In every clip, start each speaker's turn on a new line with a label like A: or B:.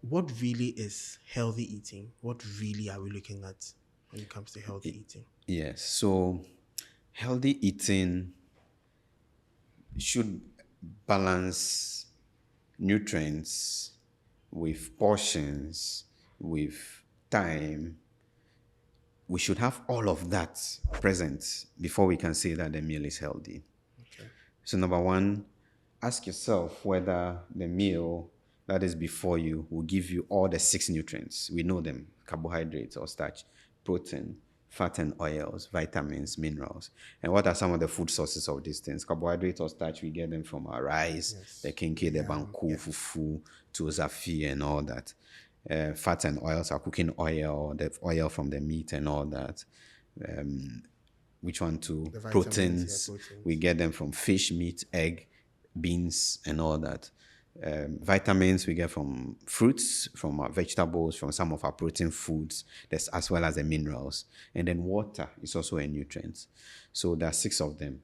A: what really is healthy eating? What really are we looking at when it comes to healthy eating?
B: Yes. So healthy eating should balance nutrients with portions, with time. We should have all of that present before we can say that the meal is healthy.
A: Okay.
B: So, number one, ask yourself whether the meal that is before you will give you all the six nutrients. We know them: carbohydrates or starch, protein, fat and oils, vitamins, minerals. And what are some of the food sources of these things? Carbohydrates or starch, we get them from our rice, the
A: Yes.
B: kenke, the
A: Yeah.
B: banku, fufu, tozafi, and all that. Fats and oils are cooking oil, the oil from the meat, and all that. Which one too?
A: The vitamins, yeah,
B: Proteins. We
A: proteins.
B: get them from fish, meat, egg, beans, and all that. Vitamins we get from fruits, from our vegetables, from some of our protein foods, as well as the minerals. And then water is also a nutrient. So there are six of them.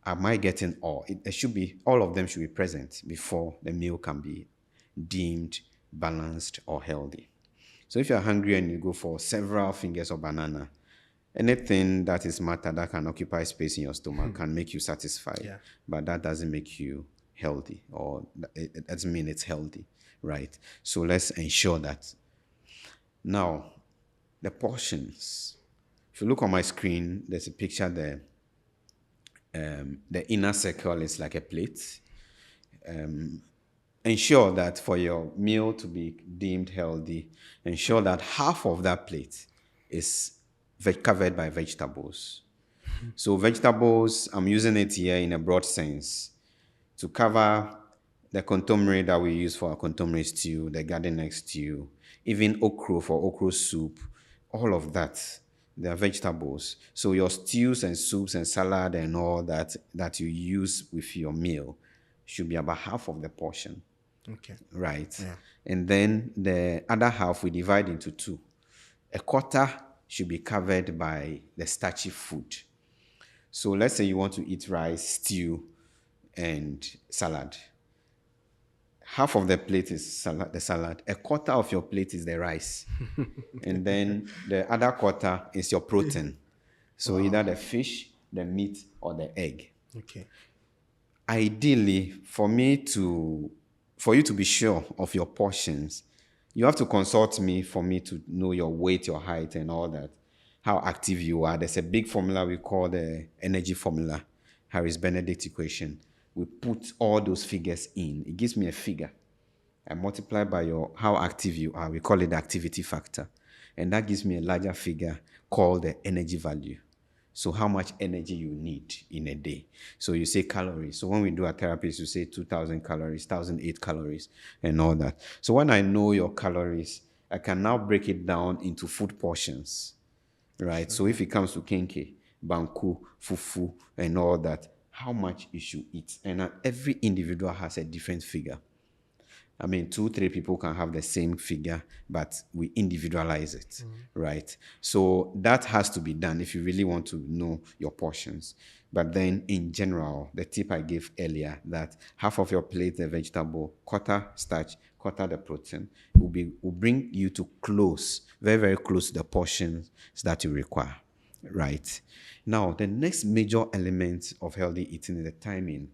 B: Am I getting all? It should be all of them should be present before the meal can be deemed balanced or healthy. So if you're hungry and you go for several fingers of banana, anything that is matter that can occupy space in your stomach can make you satisfied,
A: Yeah.
B: but that doesn't make you healthy, or it doesn't mean it's healthy, right? So let's ensure that. Now, the portions. If you look on my screen, there's a picture there. The inner circle is like a plate. Ensure that for your meal to be deemed healthy, ensure that half of that plate is covered by vegetables. So vegetables, I'm using it here in a broad sense to cover the contomere that we use for our contomere stew, the garden egg stew, even okra for okra soup, all of that. They are vegetables. So your stews and soups and salad and all that you use with your meal should be about half of the portion,
A: Okay.
B: right?
A: Yeah.
B: And then the other half we divide into two. A quarter should be covered by the starchy food. So let's say you want to eat rice, stew, and salad. Half of the plate is the salad. A quarter of your plate is the rice. And then the other quarter is your protein. So
A: Wow.
B: either the fish, the meat, or the egg.
A: Okay.
B: Ideally, for you to be sure of your portions, you have to consult me for me to know your weight, your height, and all that, how active you are. There's a big formula we call the energy formula, Harris Benedict equation. We put all those figures in. It gives me a figure. I multiply by your how active you are. We call it the activity factor. And that gives me a larger figure called the energy value. So how much energy you need in a day. So you say calories. So when we do our therapies, you say 2,000 calories, 1,008 calories, and all that. So when I know your calories, I can now break it down into food portions, right?
A: Sure.
B: So if it comes to kenke, banku, fufu, and all that, how much you should eat. And every individual has a different figure. I mean, two, three people can have the same figure, but we individualize it, right? So that has to be done if you really want to know your portions. But then, in general, the tip I gave earlier that half of your plate the vegetable, quarter starch, quarter the protein will bring you to close, very very close to the portions that you require, right? Now, the next major element of healthy eating is the timing.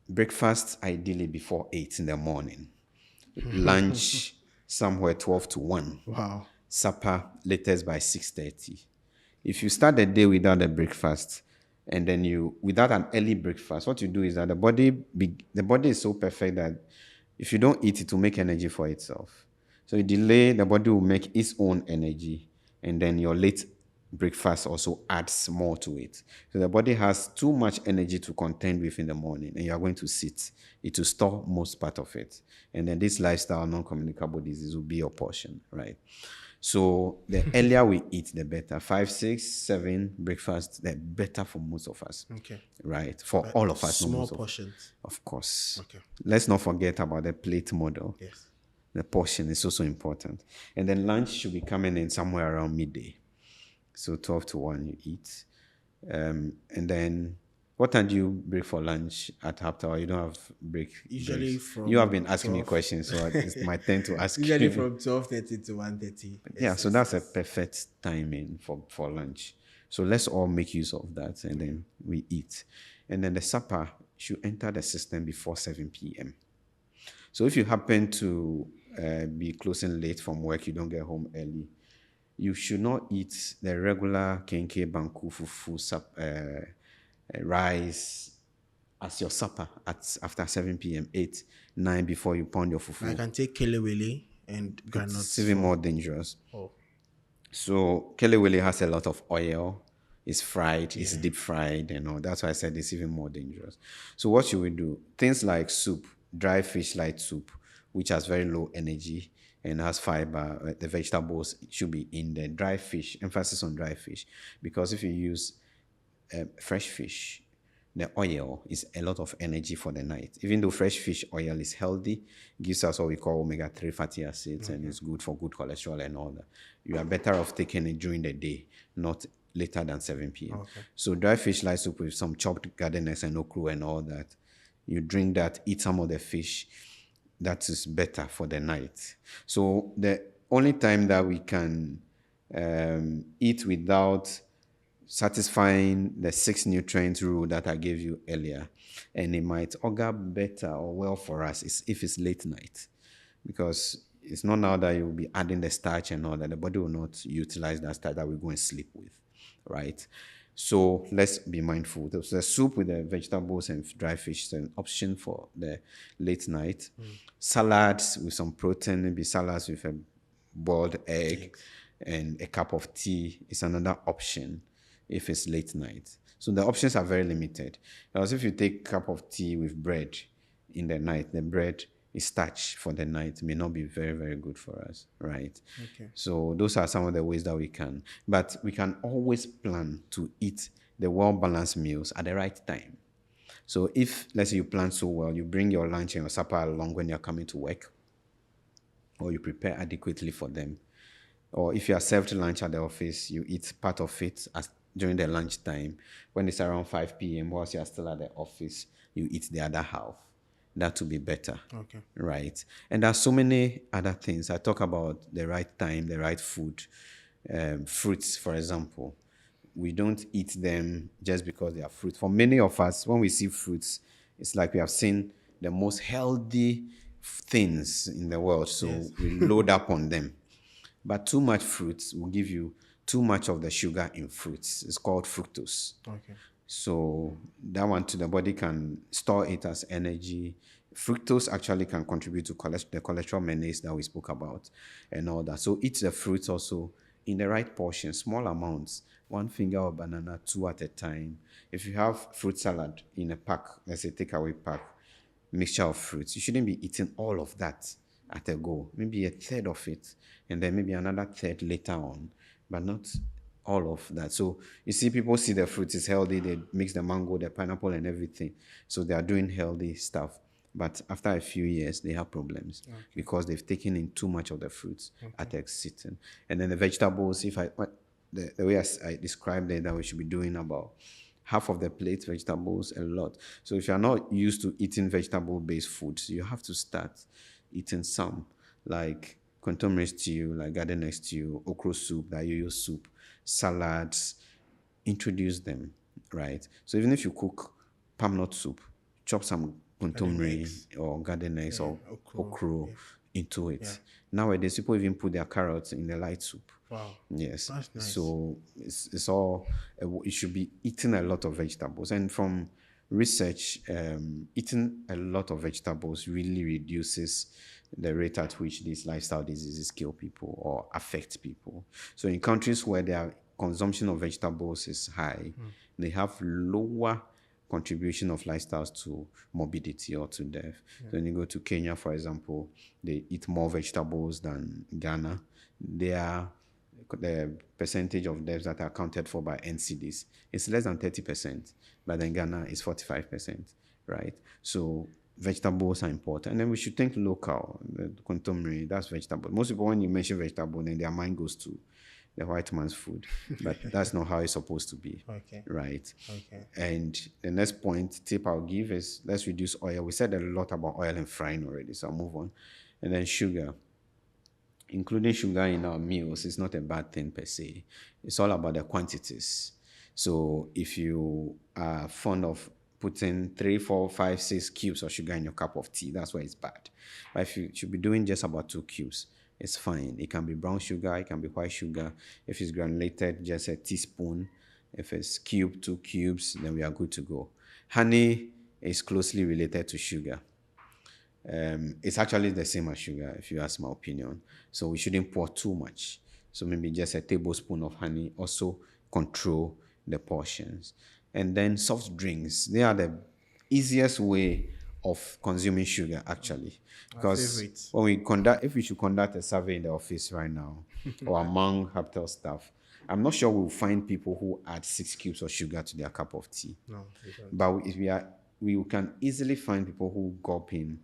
B: Breakfast ideally before 8 in the morning. Lunch somewhere 12 to 1.
A: Wow.
B: Supper latest by 6:30. If you start the day without a breakfast and then you without an early breakfast, what you do is that the body is so perfect that if you don't eat it will make energy for itself. So you delay, the body will make its own energy, and then your late breakfast also adds more to it. So the body has too much energy to contend with in the morning, and you are going to sit. It will store most part of it. And then this lifestyle, non-communicable disease will be your portion, right? So the earlier we eat, the better. 5, 6, 7 breakfast, the better for most of us,
A: Okay.
B: right? For
A: But
B: all of us, not
A: small
B: most of us.
A: portions.
B: Of course.
A: Okay.
B: Let's not forget about the plate model.
A: Yes.
B: The portion is also important. And then lunch should be coming in somewhere around midday. So 12 to 1 you eat. And then What time do you break for lunch at Hubtel? You don't have
A: Usually
B: breaks. You have
A: from
B: been asking me
A: 12.
B: questions, so it's my turn to ask
A: Usually
B: you.
A: from 12:30 to 1:30.
B: Yeah,
A: It's,
B: so
A: it's,
B: that's a
A: it's
B: perfect timing for lunch. So let's all make use of that, and then we eat. And then the supper should enter the system before 7 p.m. So if you happen to be closing late from work, you don't get home early, you should not eat the regular kenke, banku, fufu, rice as your supper at after 7 p.m., 8, 9 before you pound your
A: I
B: fufu.
A: can take kelewele and
B: It's
A: granuts
B: even
A: for.
B: more dangerous.
A: Oh,
B: So kelewele has a lot of oil. It's fried, it's
A: yeah.
B: deep fried, and all. That's why I said it's even more dangerous. So what should we do? Things like soup, dry fish light soup, which has very low energy and has fiber. The vegetables should be in the dry fish. Emphasis on dry fish, because if you use fresh fish, the oil is a lot of energy for the night. Even though fresh fish oil is healthy, gives us what we call omega-3 fatty acids, and it's good for good cholesterol and all that. You are better off taking it during the day, not later than 7 p.m.
A: Okay.
B: So dry fish light soup with some chopped garden eggs and okra and all that. You drink that, eat some of the fish. That is better for the night. So the only time that we can eat without satisfying the 6 nutrients rule that I gave you earlier, and it might augur better or well for us is if it's late night, because it's not now that you'll be adding the starch and all that. The body will not utilize that starch that we go and sleep with, right? So let's be mindful. The soup with the vegetables and dry fish is an option for the late night. Salads with some protein, maybe salads with a boiled egg
A: Eggs.
B: and a cup of tea is another option if it's late night. So the options are very limited. Because if you take a cup of tea with bread in the night, the bread is starch for the night, may not be very, very good for us, right?
A: Okay.
B: So those are some of the ways that we can. But we can always plan to eat the well-balanced meals at the right time. So if, let's say you plan so well, you bring your lunch and your supper along when you're coming to work, or you prepare adequately for them. Or if you are served lunch at the office, you eat part of it during the lunch time. When it's around 5 p.m., whilst you are still at the office, you eat the other half. That will be better.
A: Okay.
B: Right. And there are so many other things. I talk about the right time, the right food. Fruits, for example. We don't eat them just because they are fruit. For many of us, when we see fruits, it's like we have seen the most healthy things in the world. So
A: Yes.
B: we load up on them. But too much fruits will give you too much of the sugar in fruits. It's called fructose.
A: Okay.
B: So that one to the body can store it as energy. Fructose actually can contribute to the cholesterol menace that we spoke about and all that. So eat the fruits also in the right portion, small amounts, one finger of banana, two at a time. If you have fruit salad in a pack, let's say takeaway pack, mixture of fruits, you shouldn't be eating all of that at a go. Maybe a third of it, and then maybe another third later on, but not all of that. So you see, people see the fruit is healthy, they mix the mango, the pineapple, and everything. So they are doing healthy stuff. But after a few years, they have problems because they've taken in too much of the fruits at a sitting. And then the vegetables, the way I described it, that we should be doing about half of the plate vegetables, a lot. So if you're not used to eating vegetable-based foods, you have to start eating some, like contemporary stew, like garden egg stew, okra soup, that yo soup, salads. Introduce them, right? So even if you cook palm nut soup, chop some
A: Garden
B: contemporary
A: eggs.
B: or garden eggs
A: Yeah.
B: or
A: Okro.
B: okra
A: Yeah.
B: into
A: Yeah.
B: it. Nowadays, people even put their carrots in the light soup.
A: Wow.
B: Yes.
A: That's nice.
B: So it's all, you should be eating a lot of vegetables. And from research, eating a lot of vegetables really reduces the rate at which these lifestyle diseases kill people or affect people. So in countries where their consumption of vegetables is high, they have lower contribution of lifestyles to morbidity or to death. So when you go to Kenya, for example, they eat more vegetables than Ghana. The percentage of deaths that are accounted for by NCDs is less than 30%, but then Ghana is 45%, right? So vegetables are important. And then we should think local, the contemporary, that's vegetable. Most people, when you mention vegetable, then their mind goes to the white man's food, but that's not how it's supposed to be,
A: Okay.
B: right?
A: Okay.
B: And the next tip I'll give is let's reduce oil. We said a lot about oil and frying already, so I'll move on. And then sugar. Including sugar in our meals is not a bad thing per se. It's all about the quantities. So if you are fond of putting 3, 4, 5, 6 cubes of sugar in your cup of tea, that's why it's bad. But if you should be doing just about 2 cubes, it's fine. It can be brown sugar, it can be white sugar. If it's granulated, just a teaspoon. If it's cube, 2 cubes, then we are good to go. Honey is closely related to sugar. It's actually the same as sugar, if you ask my opinion. So we shouldn't pour too much. So maybe just a tablespoon of honey. Also control the portions. And then soft drinks. They are the easiest way of consuming sugar, actually.
A: My
B: Because
A: favorite.
B: if we should conduct a survey in the office right now, or among Hubtel staff, I'm not sure we'll find people who add 6 cubes of sugar to their cup of tea.
A: No, we don't.
B: But we can easily find people who gulp in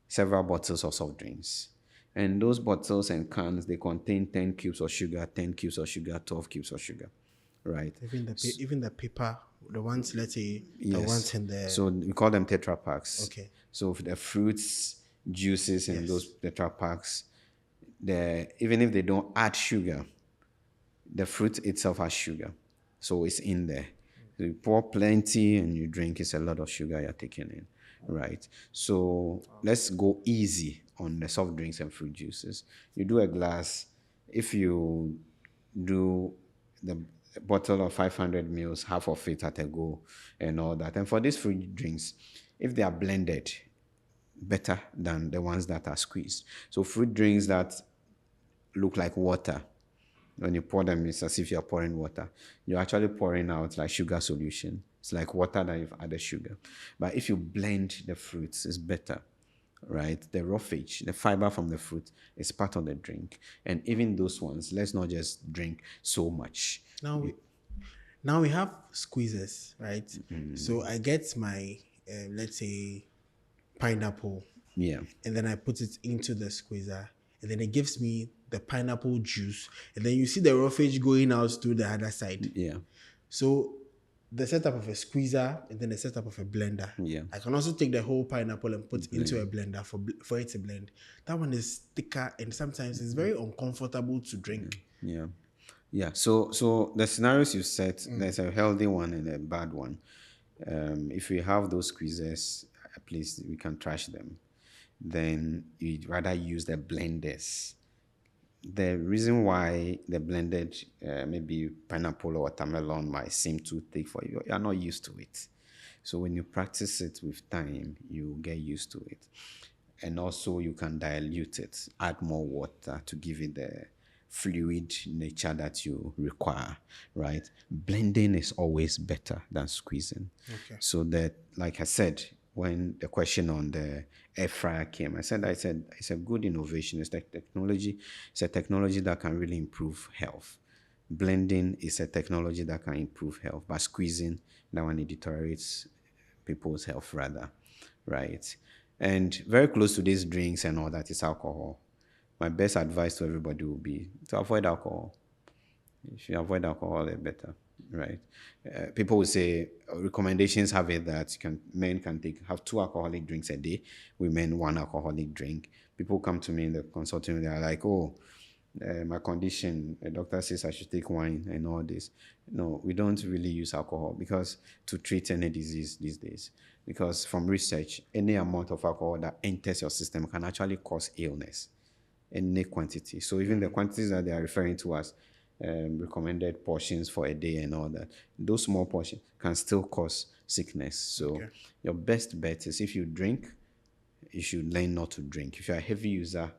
B: several bottles of soft drinks. And those bottles and cans, they contain 10 cubes of sugar, 10 cubes of sugar, 12 cubes of sugar, right?
A: Even the paper, the ones, let's say, the
B: Yes.
A: ones in the.
B: So we call them Tetra Packs.
A: Okay.
B: So for the fruits, juices, and
A: Yes.
B: those Tetra Packs, even if they don't add sugar, the fruit itself has sugar. So it's in there. So you pour plenty and you drink, it's a lot of sugar you're taking in, right? So let's go easy on the soft drinks and fruit juices. You do a glass. If you do the bottle of 500 mils, half of it at a go and all that. And for these fruit drinks, if they are blended, better than the ones that are squeezed. So fruit drinks that look like water, when you pour them, it's as if you're pouring water. You're actually pouring out like sugar solution. It's like water that you've added sugar. But if you blend the fruits, it's better, right? The roughage, the fiber from the fruit is part of the drink. And even those ones, let's not just drink so much.
A: Now we have squeezes, right? So I get my, let's say, pineapple,
B: Yeah.
A: and then I put it into the squeezer, and then it gives me the pineapple juice, and then you see the roughage going out to the other side.
B: Yeah.
A: So the setup of a squeezer and then the setup of a blender.
B: Yeah.
A: I can also take the whole pineapple and put into a blender for it to blend. That one is thicker and sometimes it's very uncomfortable to drink.
B: Yeah. Yeah. So the scenarios you set, there's a healthy one and a bad one. If we have those squeezers, at least we can trash them. Then you'd rather use the blenders. The reason why the blended maybe pineapple or watermelon might seem too thick for you, you're not used to it. So when you practice it with time, you get used to it. And also you can dilute it, add more water to give it the fluid nature that you require, right? Blending is always better than squeezing.
A: Okay.
B: So that, like I said, when the question on the air fryer came, I said it's a good innovation. It's a technology that can really improve health. Blending is a technology that can improve health, but squeezing, that one, it deteriorates people's health rather, right? And very close to these drinks and all that is alcohol. My best advice to everybody would be to avoid alcohol. If you avoid alcohol, the better, right? People will say recommendations have it that men can have 2 alcoholic drinks a day, women 1 alcoholic drink. People come to me in the consulting room, they are like, my condition, the doctor says I should take wine and all this. No, we don't really use alcohol because to treat any disease these days. Because from research, any amount of alcohol that enters your system can actually cause illness, any quantity. So even the quantities that they are referring to as recommended portions for a day and all that, those small portions can still cause sickness. So your best bet is if you drink, you should learn not to drink. If you're a heavy user,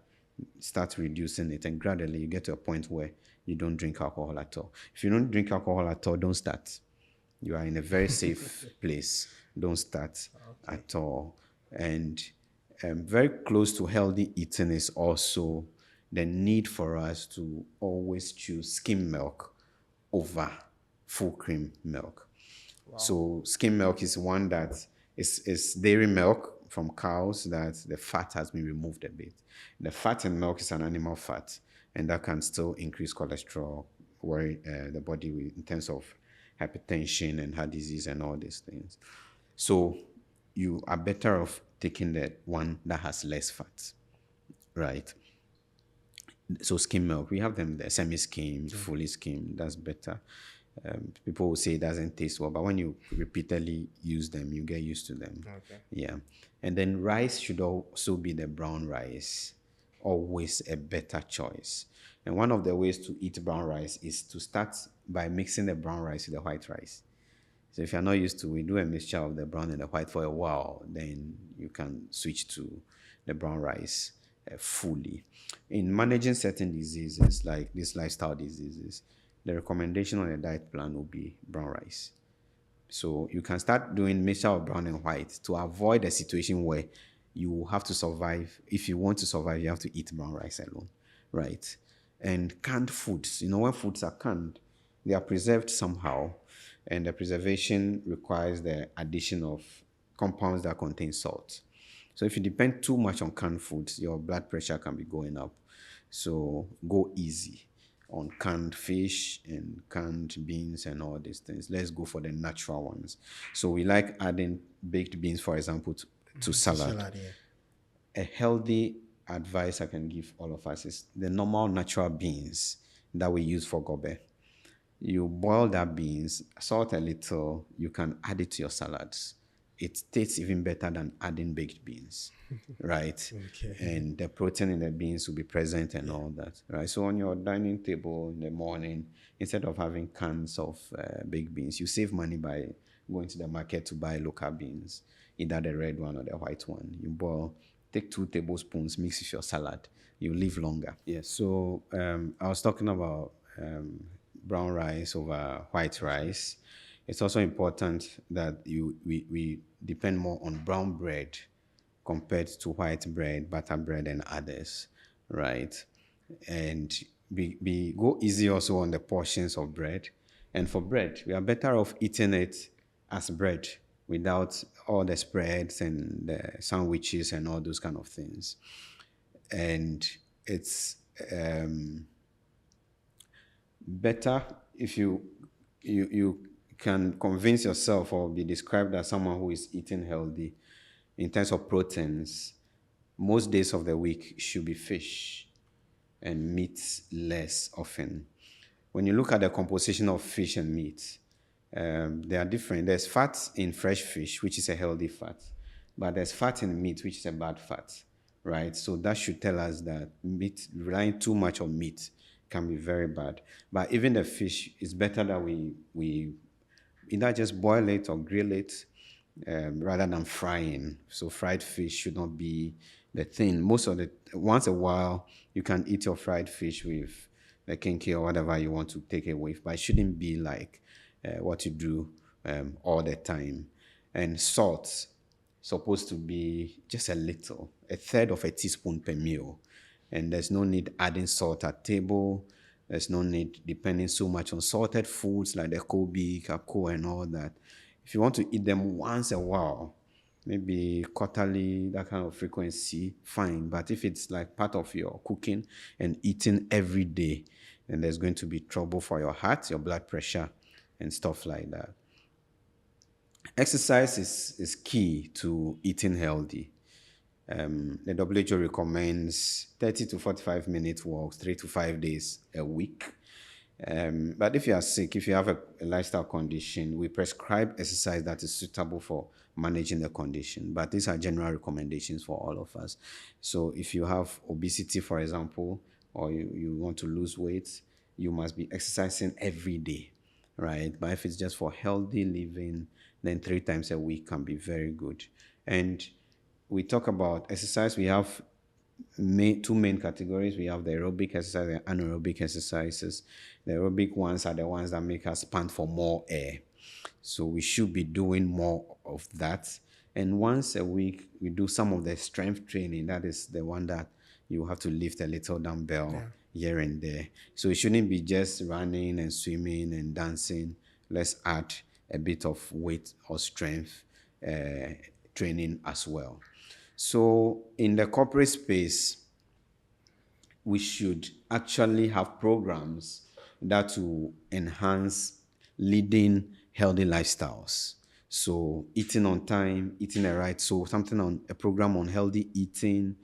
B: start reducing it, and gradually you get to a point where you don't drink alcohol at all. If you don't drink alcohol at all, don't start. You are in a very safe place. Don't start at all. And very close to healthy eating is also the need for us to always choose skim milk over full cream milk. Wow. So skim milk is one that is dairy milk from cows that the fat has been removed a bit. The fat in milk is an animal fat, and that can still increase cholesterol, worry the body with in terms of hypertension and heart disease and all these things. So you are better off taking the one that has less fat, right? So skim milk, we have them the semi-skimmed, fully skimmed. That's better. People will say it doesn't taste well, but when you repeatedly use them, you get used to them.
A: Okay.
B: Yeah, and then rice should also be the brown rice, always a better choice. And one of the ways to eat brown rice is to start by mixing the brown rice with the white rice. So if you're not used to, we do a mixture of the brown and the white for a while, then you can switch to the brown rice fully. In managing certain diseases like these lifestyle diseases, the recommendation on a diet plan will be brown rice. So you can start doing mixture of brown and white to avoid a situation where you have to survive. If you want to survive, you have to eat brown rice alone, right? And canned foods, when foods are canned, they are preserved somehow, and the preservation requires the addition of compounds that contain salt. So if you depend too much on canned foods, your blood pressure can be going up. So go easy on canned fish and canned beans and all these things. Let's go for the natural ones. So we like adding baked beans, for example, to salad.
A: Salad, yeah.
B: A healthy advice I can give all of us is the normal natural beans that we use for gobe. You boil that beans, salt a little, you can add it to your salads. It tastes even better than adding baked beans, right?
A: Okay.
B: And the protein in the beans will be present and all that, right? So on your dining table in the morning, instead of having cans of baked beans, you save money by going to the market to buy local beans, either the red one or the white one. You boil, take 2 tablespoons, mix with your salad. You live longer. Yeah. So I was talking about brown rice over white rice. It's also important that we depend more on brown bread compared to white bread, butter bread, and others, right? And we go easy also on the portions of bread. And for bread, we are better off eating it as bread without all the spreads and the sandwiches and all those kind of things. And it's better if you can convince yourself or be described as someone who is eating healthy in terms of proteins. Most days of the week should be fish and meat less often. When you look at the composition of fish and meat, they are different. There's fat in fresh fish, which is a healthy fat, but there's fat in meat, which is a bad fat, right? So that should tell us that meat, relying too much on meat can be very bad. But even the fish, it's better that we either just boil it or grill it rather than frying. So fried fish should not be the thing. Once a while, you can eat your fried fish with the kinky or whatever you want to take it with, but it shouldn't be like what you do all the time. And salt supposed to be just a little, a third of a teaspoon per meal. And there's no need adding salt at table. There's no need depending so much on salted foods like the Kobe, kakao, and all that. If you want to eat them once a while, maybe quarterly, that kind of frequency, fine. But if it's like part of your cooking and eating every day, then there's going to be trouble for your heart, your blood pressure, and stuff like that. Exercise is key to eating healthy. The WHO recommends 30 to 45 minute walks, 3 to 5 days a week. But if you are sick, if you have a lifestyle condition, we prescribe exercise that is suitable for managing the condition. But these are general recommendations for all of us. So if you have obesity, for example, or you want to lose weight, you must be exercising every day, right? But if it's just for healthy living, then 3 times a week can be very good. And we talk about exercise, we have 2 main categories. We have the aerobic exercise and anaerobic exercises. The aerobic ones are the ones that make us pant for more air. So we should be doing more of that. And once a week, we do some of the strength training. That is the one that you have to lift a little dumbbell here and there. So it shouldn't be just running and swimming and dancing. Let's add a bit of weight or strength training as well. So in the corporate space, we should actually have programs that will enhance leading healthy lifestyles. So eating on time, eating the right, so something on a program on healthy eating.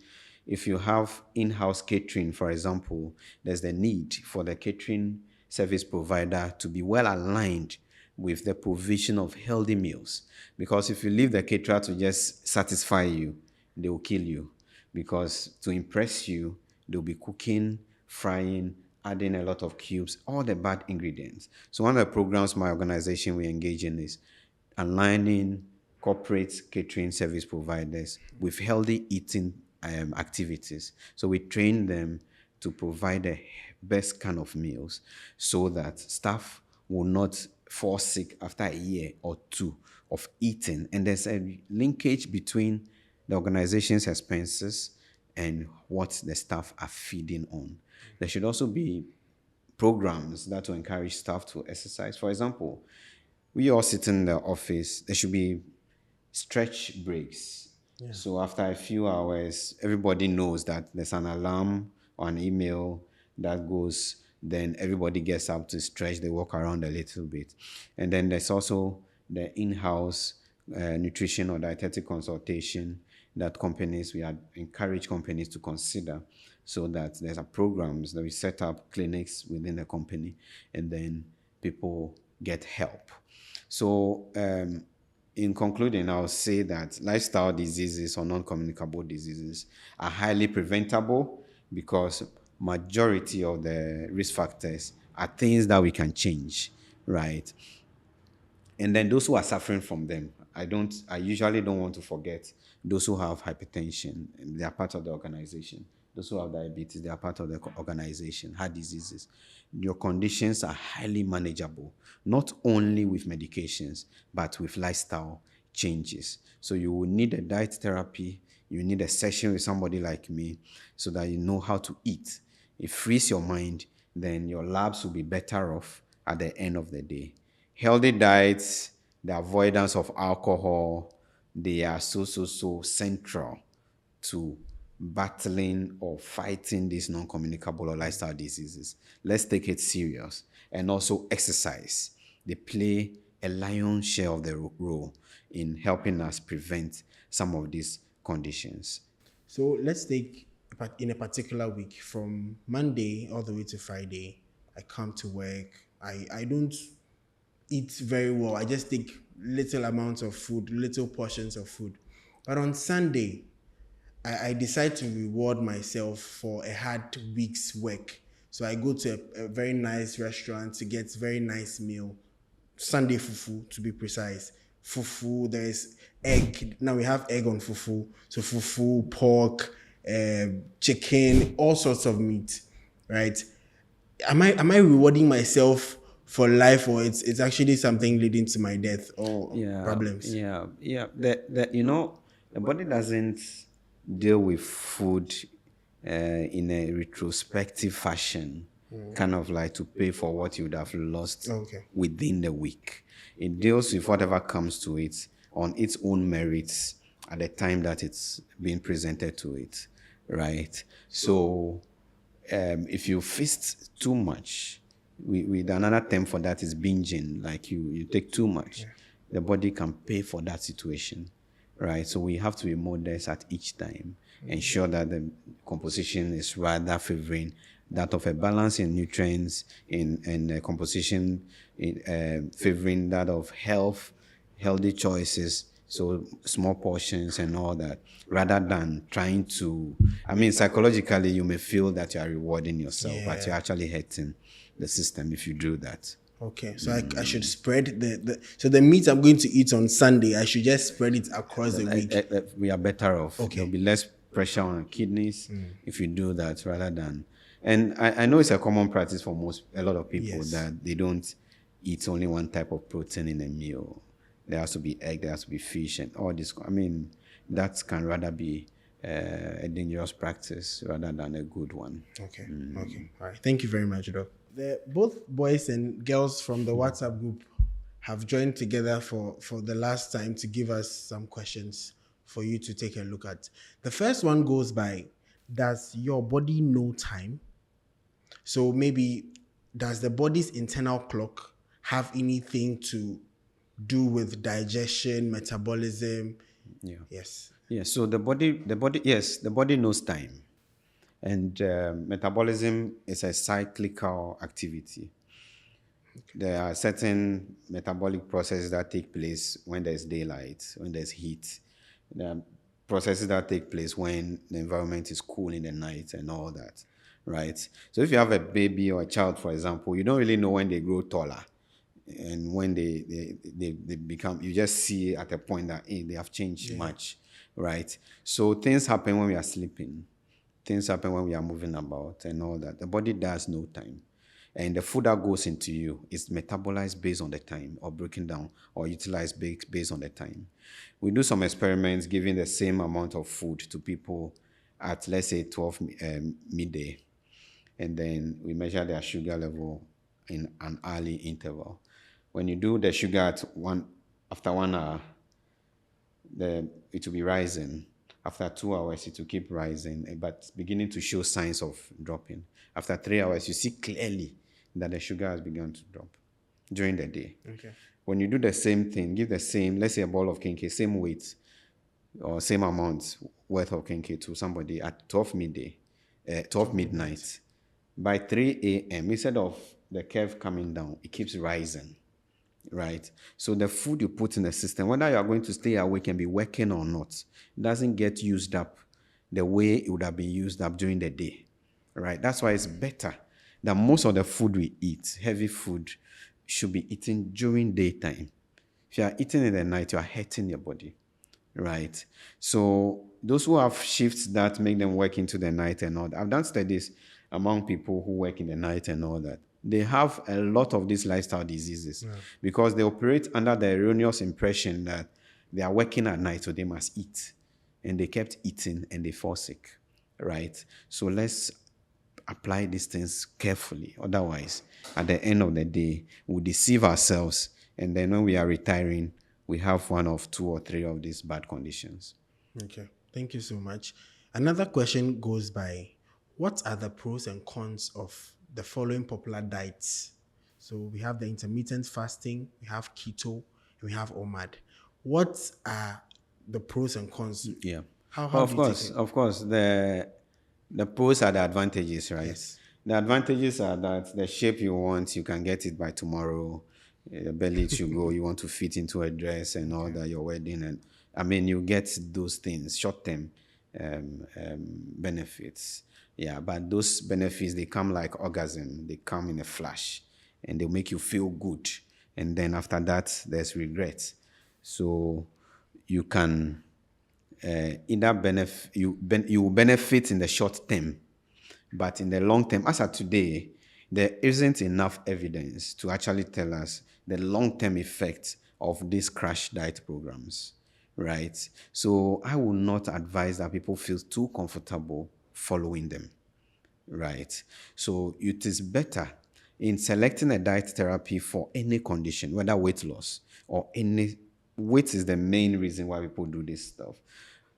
B: If you have in-house catering, for example, there's the need for the catering service provider to be well aligned with the provision of healthy meals. Because if you leave the caterer to just satisfy you, they will kill you. Because to impress you, they'll be cooking, frying, adding a lot of cubes, all the bad ingredients. So one of the programs my organization we engage in is aligning corporate catering service providers with healthy eating activities. So we train them to provide the best kind of meals so that staff will not fall sick after a year or two of eating. And there's a linkage between the organization's expenses and what the staff are feeding on. There should also be programs that will encourage staff to exercise. For example, we all sit in the office, there should be stretch breaks. So after a few hours, everybody knows that there's an alarm or an email that goes, then everybody gets up to stretch, they walk around a little bit. And then there's also the in-house nutrition or dietetic consultation that we encourage companies to consider, so that there's a programs that we set up clinics within the company and then people get help. So in concluding, I'll say that lifestyle diseases or non-communicable diseases are highly preventable because majority of the risk factors are things that we can change, right? And then those who are suffering from them, I usually don't want to forget those who have hypertension, they are part of the organization. Those who have diabetes, they are part of the organization. Heart diseases. Your conditions are highly manageable, not only with medications, but with lifestyle changes. So you will need a diet therapy, you need a session with somebody like me so that you know how to eat. It frees your mind, then your labs will be better off at the end of the day. Healthy diets, the avoidance of alcohol, they are so central to battling or fighting these non-communicable or lifestyle diseases. Let's take it serious. And also exercise. They play a lion's share of the role in helping us prevent some of these conditions.
A: So let's take in a particular week from Monday all the way to Friday. I come to work. I don't eat very well. I just take little amounts of food, little portions of food. But on Sunday, I decide to reward myself for a hard week's work. So I go to a very nice restaurant to get very nice meal. Sunday fufu, to be precise. Fufu, there is egg. Now we have egg on fufu. So fufu, pork, chicken, all sorts of meat, right? Am I rewarding myself for life, or it's actually something leading to my death or problems?
B: The body doesn't deal with food in a retrospective fashion, kind of like to pay for what you would have lost within the week. It deals with whatever comes to it on its own merits at the time that it's being presented to it, right? So if you feast too much, with another term for that is binging, like you take too much, the body can pay for that situation, right? So we have to be modest at each time, ensure that the composition is rather favoring that of a balance in nutrients and a composition in favoring that of healthy choices, so small portions and all that, rather than trying to, psychologically you may feel that you are rewarding yourself, but you're actually hurting the system if you do that.
A: Okay, so I should spread the meat I'm going to eat on Sunday, I should just spread it across the week.
B: We are better off.
A: Okay.
B: There'll be less pressure on our kidneys if you do that rather than. And I know it's a common practice for a lot of people that they don't eat only one type of protein in a meal. There has to be egg, there has to be fish, and all this. That can rather be a dangerous practice rather than a good one.
A: Okay. Okay. All right. Thank you very much, Doc. Both boys and girls from the WhatsApp group have joined together for the last time to give us some questions for you to take a look at. The first one goes by, does your body know time? So maybe does the body's internal clock have anything to do with digestion, metabolism?
B: Yeah.
A: Yes.
B: Yeah. So yes, the body knows time, and metabolism is a cyclical activity. There are certain metabolic processes that take place when there's daylight, when there's heat. There are processes that take place when the environment is cool in the night and all that, right? So if you have a baby or a child, for example, you don't really know when they grow taller and when they become, you just see at a point that hey, they have changed
A: Yeah.
B: much, right? So things happen when we are sleeping. Things happen when we are moving about and all that. The body does know time. And the food that goes into you is metabolized based on the time or broken down or utilized based on the time. We do some experiments giving the same amount of food to people at, let's say, 12 midday. And then we measure their sugar level in an hourly interval. When you do the sugar at after 1 hour, it will be rising. After 2 hours, it will keep rising, but beginning to show signs of dropping. After 3 hours, you see clearly that the sugar has begun to drop during the day.
A: Okay.
B: When you do the same thing, give the same, let's say a ball of kenke, same weight or same amount worth of kenke to somebody at 12 midday, 12 midnight. By 3 a.m., instead of the curve coming down, it keeps rising. Right. So the food you put in the system, whether you are going to stay awake and be working or not, doesn't get used up the way it would have been used up during the day. Right. That's why it's better that most of the food we eat, heavy food, should be eaten during daytime. If you are eating in the night, you are hurting your body. Right. So those who have shifts that make them work into the night and all that, I've done studies among people who work in the night and all that. They have a lot of these lifestyle diseases because they operate under the erroneous impression that they are working at night, so they must eat. And they kept eating and they fall sick. Right. So let's apply these things carefully. Otherwise, at the end of the day, we deceive ourselves. And then when we are retiring, we have one of two or three of these bad conditions.
A: Okay. Thank you so much. Another question goes by, what are the pros and cons of the following popular diets? So we have the intermittent fasting, we have keto, and we have OMAD. What are the pros and cons?
B: Yeah.
A: How
B: Well,
A: do you take it?
B: of course, the pros are the advantages, right?
A: Yes.
B: The advantages are that the shape you want, you can get it by tomorrow. The belly to go, you want to fit into a dress and all that, your wedding. And I mean, you get those things, short term benefits. Yeah, but those benefits, they come like orgasm, they come in a flash and they make you feel good. And then after that, there's regret. So you can either you will benefit in the short term, but in the long term, as of today, there isn't enough evidence to actually tell us the long-term effects of these crash diet programs, right? So I will not advise that people feel too comfortable following them, right? So it is better in selecting a diet therapy for any condition, whether weight loss or any weight is the main reason why people do this stuff.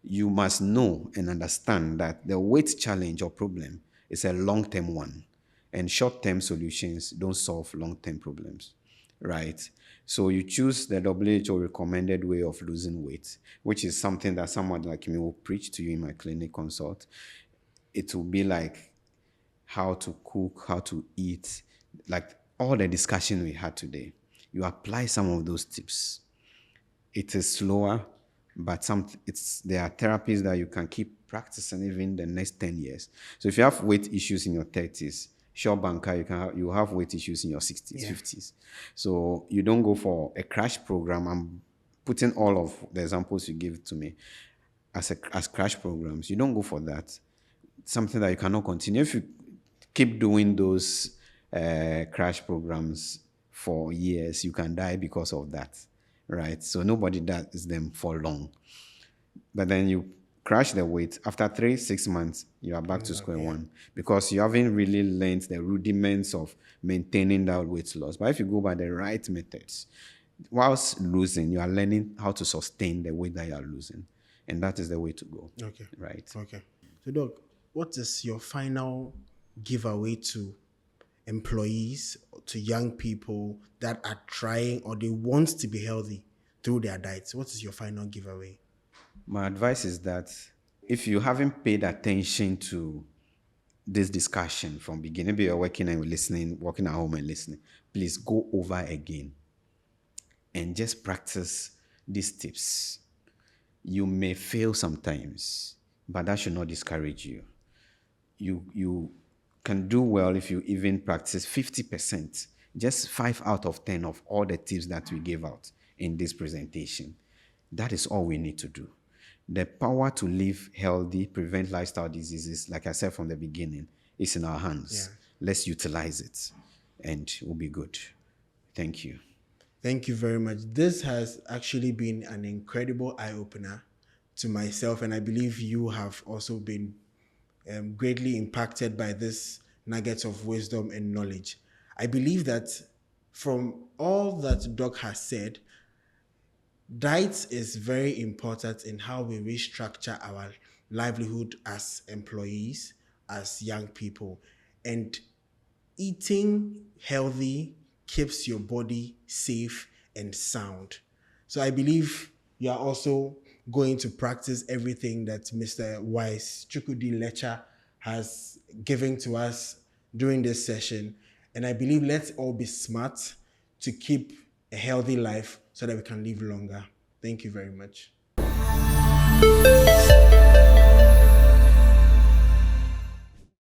B: You must know and understand that the weight challenge or problem is a long-term one, and short-term solutions don't solve long-term problems, right? So you choose the WHO recommended way of losing weight, which is something that someone like me will preach to you in my clinic consult. It will be like how to cook, how to eat, like all the discussion we had today. You apply some of those tips. It is slower, but there are therapies that you can keep practicing even the next 10 years. So if you have weight issues in your 30s, sure banker, you have weight issues in your 60s, 50s. So you don't go for a crash program. I'm putting all of the examples you give to me as crash programs. You don't go for that. Something that you cannot continue. If you keep doing those crash programs for years, you can die because of that, right? So nobody does them for long. But then you crash the weight. After 3-6 months, you are back to square one because you haven't really learned the rudiments of maintaining that weight loss. But if you go by the right methods, whilst losing, you are learning how to sustain the weight that you are losing. And that is the way to go.
A: Okay.
B: Right.
A: Okay. So, Doc, what is your final giveaway to employees, to young people that are trying or they want to be healthy through their diets? What is your final giveaway?
B: My advice is that if you haven't paid attention to this discussion from beginning, maybe you're working and listening, working at home and listening, please go over again and just practice these tips. You may fail sometimes, but that should not discourage you. You can do well if you even practice 50%, just 5 out of 10 of all the tips that we gave out in this presentation. That is all we need to do. The power to live healthy, prevent lifestyle diseases, like I said from the beginning, is in our
A: Yeah.
B: hands. Let's utilize it and we'll be good. Thank you.
A: Thank you very much. This has actually been an incredible eye opener to myself, and I believe you have also been greatly impacted by this nuggets of wisdom and knowledge. I believe that from all that Doc has said, diet is very important in how we restructure our livelihood as employees, as young people. And eating healthy keeps your body safe and sound. So I believe you are also going to practice everything that Mr. Wise Chukudi Lecha has given to us during this session. And I believe let's all be smart to keep a healthy life so that we can live longer. Thank you very much.